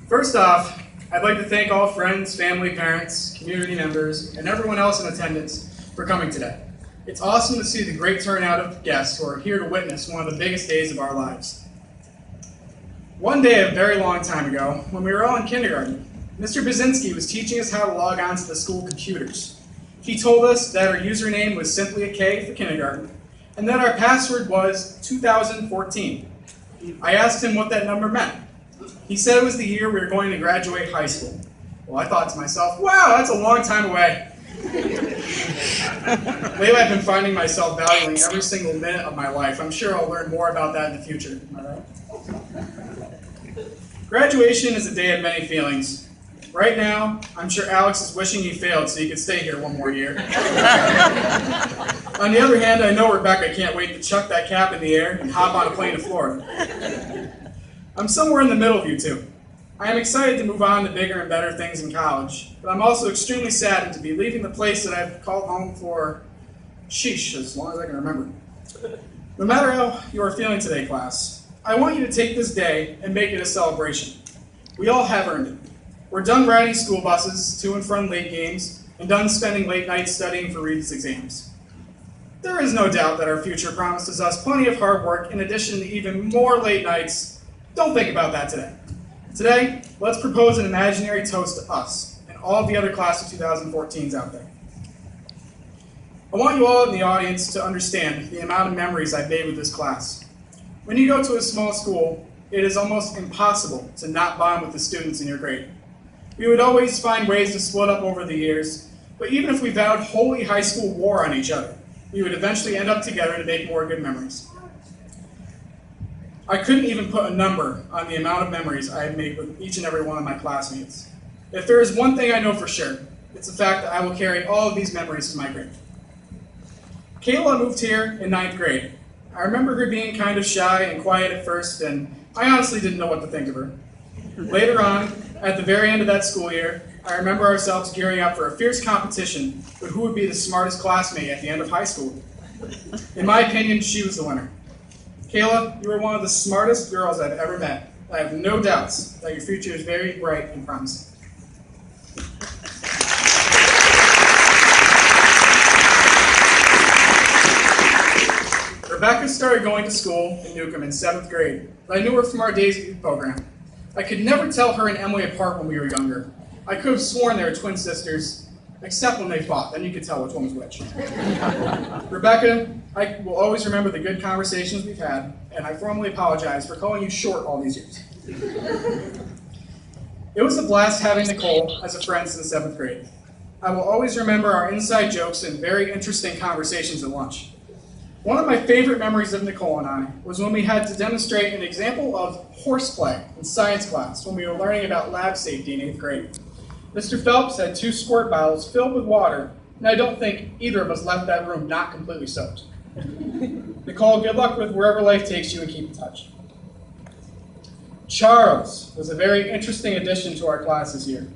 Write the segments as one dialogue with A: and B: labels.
A: First off, I'd like to thank all friends, family, parents, community members, and everyone else in attendance for coming today. It's awesome to see the great turnout of guests who are here to witness one of the biggest days of our lives. One day a very long time ago, when we were all in kindergarten, Mr. Bazinski was teaching us how to log on to the school computers. He told us that our username was simply a K for kindergarten, and that our password was 2014. I asked him what that number meant. He said it was the year we were going to graduate high school. Well, I thought to myself, wow, that's a long time away. Lately, I've been finding myself valuing every single minute of my life. I'm sure I'll learn more about that in the future. Am I right? Graduation is a day of many feelings. Right now, I'm sure Alex is wishing he failed so he could stay here one more year. On the other hand, I know Rebecca can't wait to chuck that cap in the air and hop on a plane to Florida. I'm somewhere in the middle of you two. I am excited to move on to bigger and better things in college, but I'm also extremely saddened to be leaving the place that I've called home for, sheesh, as long as I can remember. No matter how you are feeling today, class, I want you to take this day and make it a celebration. We all have earned it. We're done riding school buses to and from late games, and done spending late nights studying for Regents exams. There is no doubt that our future promises us plenty of hard work in addition to even more late nights. Don't think about that today. Today, let's propose an imaginary toast to us and all of the other class of 2014s out there. I want you all in the audience to understand the amount of memories I've made with this class. When you go to a small school, it is almost impossible to not bond with the students in your grade. We would always find ways to split up over the years, but even if we vowed holy high school war on each other, we would eventually end up together to make more good memories. I couldn't even put a number on the amount of memories I have made with each and every one of my classmates. If there is one thing I know for sure, it's the fact that I will carry all of these memories to my grave. Kayla moved here in 9th grade. I remember her being kind of shy and quiet at first, and I honestly didn't know what to think of her. Later on, at the very end of that school year, I remember ourselves gearing up for a fierce competition with who would be the smartest classmate at the end of high school. In my opinion, she was the winner. Kayla, you are one of the smartest girls I've ever met. I have no doubts that your future is very bright and promising. Rebecca started going to school in Newcomb in 7th grade, but I knew her from our Days of Youth program. I could never tell her and Emily apart when we were younger. I could have sworn they were twin sisters, except when they fought. Then you could tell which one was which. Rebecca, I will always remember the good conversations we've had, and I formally apologize for calling you short all these years. It was a blast having Nicole as a friend since 7th grade. I will always remember our inside jokes and very interesting conversations at lunch. One of my favorite memories of Nicole and I was when we had to demonstrate an example of horseplay in science class when we were learning about lab safety in 8th grade. Mr. Phelps had 2 squirt bottles filled with water, and I don't think either of us left that room not completely soaked. Nicole, good luck with wherever life takes you and keep in touch. Charles was a very interesting addition to our class this year.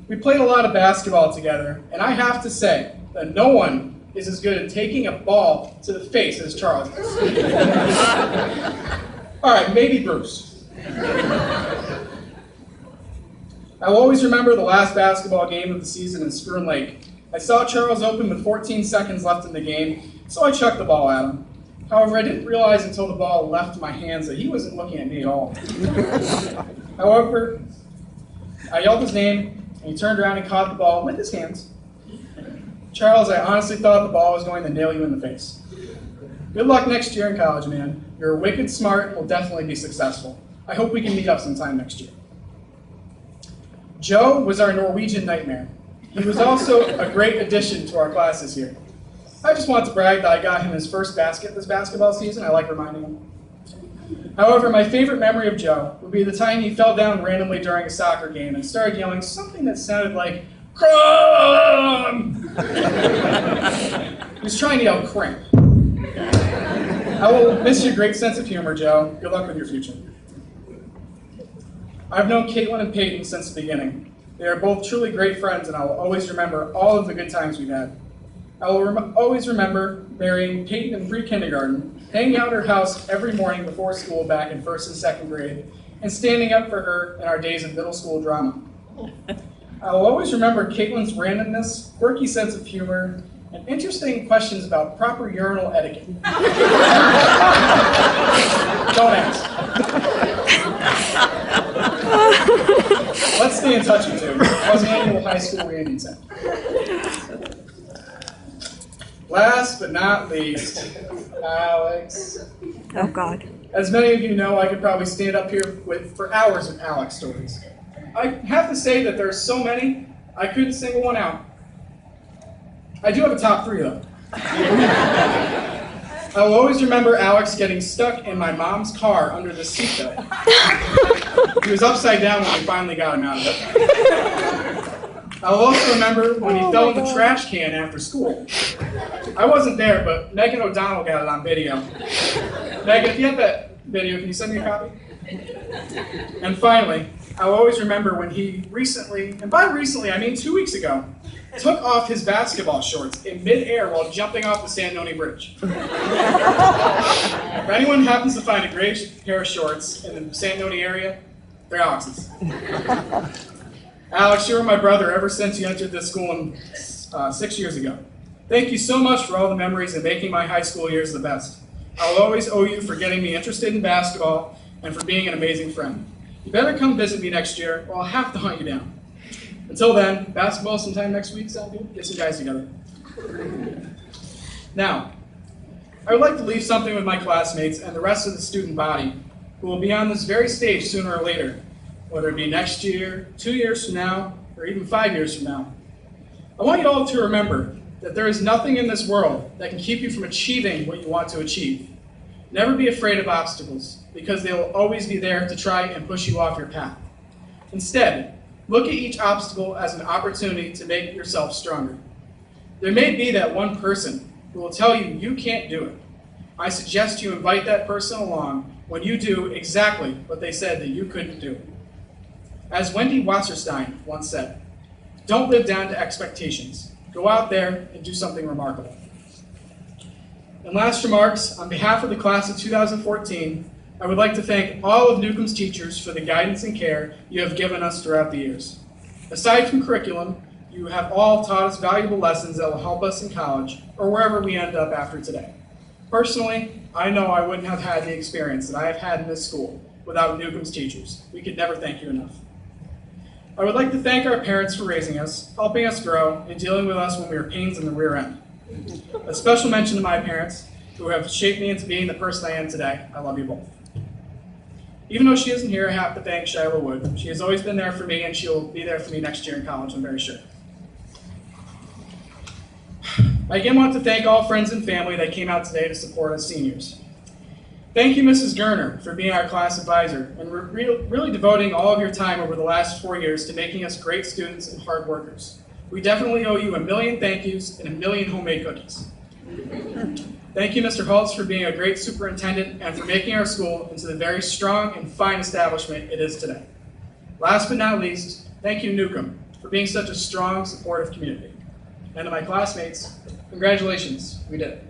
A: We played a lot of basketball together, and I have to say that no one is as good at taking a ball to the face as Charles is. All right, maybe Bruce. I will always remember the last basketball game of the season in Spoon Lake. I saw Charles open with 14 seconds left in the game, so I chucked the ball at him. However, I didn't realize until the ball left my hands that he wasn't looking at me at all. However, I yelled his name, and he turned around and caught the ball with his hands. Charles, I honestly thought the ball was going to nail you in the face. Good luck next year in college, man. You're wicked smart and will definitely be successful. I hope we can meet up sometime next year. Joe was our Norwegian nightmare. He was also a great addition to our class this year. I just want to brag that I got him his first basket this basketball season. I like reminding him. However, my favorite memory of Joe would be the time he fell down randomly during a soccer game and started yelling something that sounded like, "Crum!" He was trying to yell cramp. I will miss your great sense of humor, Joe. Good luck with your future. I've known Caitlin and Peyton since the beginning. They are both truly great friends, and I will always remember all of the good times we've had. I will always remember marrying Peyton in pre-kindergarten, hanging out at her house every morning before school back in 1st and 2nd grade, and standing up for her in our days of middle school drama. I will always remember Caitlin's randomness, quirky sense of humor, and interesting questions about proper urinal etiquette. Don't ask. Let's stay in touch with you. How's the annual high school reunion set? Last but not least, Alex.
B: Oh, God.
A: As many of you know, I could probably stand up here for hours with Alex stories. I have to say that there are so many, I couldn't single one out. I do have a top 3, though. I will always remember Alex getting stuck in my mom's car under the seatbelt. He was upside down when we finally got him out of it. I will also remember when he fell in the trash can after school. I wasn't there, but Megan O'Donnell got it on video. Megan, if you have that video, can you send me a copy? And finally, I will always remember when he recently, and by recently I mean 2 weeks ago, took off his basketball shorts in mid-air while jumping off the Sandoni Bridge. If anyone happens to find a gray pair of shorts in the Sandoni area, they're Alex's. Alex, you were my brother ever since you entered this school 6 years ago. Thank you so much for all the memories and making my high school years the best. I will always owe you for getting me interested in basketball and for being an amazing friend. You better come visit me next year or I'll have to hunt you down. Until then, basketball sometime next week, sound good? Get some guys together. Now, I would like to leave something with my classmates and the rest of the student body who will be on this very stage sooner or later, whether it be next year, 2 years from now, or even 5 years from now. I want you all to remember that there is nothing in this world that can keep you from achieving what you want to achieve. Never be afraid of obstacles, because they will always be there to try and push you off your path. Instead, look at each obstacle as an opportunity to make yourself stronger. There may be that one person who will tell you you can't do it. I suggest you invite that person along when you do exactly what they said that you couldn't do. As Wendy Wasserstein once said, don't live down to expectations. Go out there and do something remarkable. And last remarks, on behalf of the class of 2014, I would like to thank all of Newcomb's teachers for the guidance and care you have given us throughout the years. Aside from curriculum, you have all taught us valuable lessons that will help us in college or wherever we end up after today. Personally, I know I wouldn't have had the experience that I have had in this school without Newcomb's teachers. We could never thank you enough. I would like to thank our parents for raising us, helping us grow, and dealing with us when we were pains in the rear end. A special mention to my parents, who have shaped me into being the person I am today. I love you both. Even though she isn't here, I have to thank Shiloh Wood. She has always been there for me, and she'll be there for me next year in college, I'm very sure. I again want to thank all friends and family that came out today to support us seniors. Thank you, Mrs. Gerner, for being our class advisor and really devoting all of your time over the last 4 years to making us great students and hard workers. We definitely owe you a million thank yous and a million homemade cookies. Thank you, Mr. Holtz, for being a great superintendent and for making our school into the very strong and fine establishment it is today. Last but not least, thank you, Newcomb, for being such a strong, supportive community. And to my classmates, congratulations, we did it.